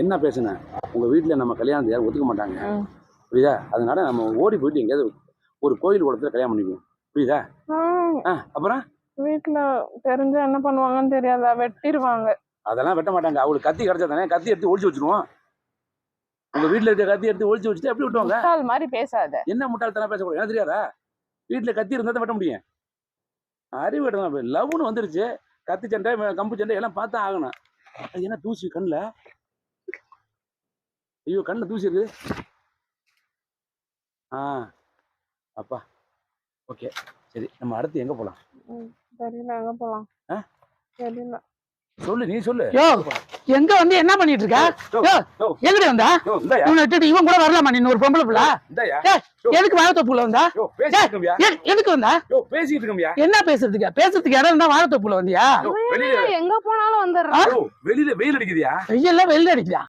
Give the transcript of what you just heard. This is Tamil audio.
என்ன பேசுனேன்? உங்க வீட்டுல நம்ம கல்யாணத்தை யாரும் ஒத்துக்க மாட்டாங்க. புரியுதா? அதனால நம்ம ஓடி போயிட்டு எங்கேயாவது ஒரு கோயில் குளத்துல கல்யாணம் பண்ணிக்குவோம். புரியுதா? அப்புறம் வீட்டுல தெரிஞ்சா என்ன பண்ணுவாங்கன்னு தெரியாதா? வெட்டிடுவாங்க. அதெல்லாம் வெட்ட மாட்டாங்க. அவங்களுக்கு கத்தி கிடைச்சா தானே, கத்தி எடுத்து ஒளிச்சு வச்சிருவோம். உங்க வீட்டுல இருக்க கத்தி எடுத்து ஒளிச்சு வச்சுட்டு எப்படி விட்டுவாங்க? முட்டாள் மாதிரி பேசாத. என்ன முட்டாள்தனம் பேசக்கூடாது? எனக்கு தெரியாதா? வீட்டுல கத்தி இருந்தா தான் வெட்ட முடியும். அறிவு வெட்டணும். லவ்னு வந்துருச்சு. கத்தி சண்டை, கம்பு சண்டை எல்லாம் பார்த்தா ஆகணும். அது என்ன தூசி கண்ணுல? ஐயோ, கண்ணுல தூசி இருக்கு. அப்பா, ஓகே, சரி, நம்ம அடுத்து எங்க போலாம்? தெரியல, எங்க போலாம்? தெரியல. சொல்லு, நீ சொல்லு. யோ, எங்க வந்து என்ன பண்ணிட்டு இருக்க? யோ, எங்கடி வந்தா? இவனை விட்டுட்டு இவன் கூட வரலாமா? நீ ஒரு பொம்பளை பிள்ளை. எதுக்கு வாழைத்தோப்புல வந்தா? எதுக்கு வந்தா? பேசிட்டு இருக்கோம்யா. என்ன பேசுறதுக்கு இடம் இருந்தா வாழைத்தோப்புல வந்தியா? எங்க போனாலும் வந்துடுறேன். வெளியில வெயில் அடிக்குதியா? வெயில்ல வெயில் அடிக்குதா?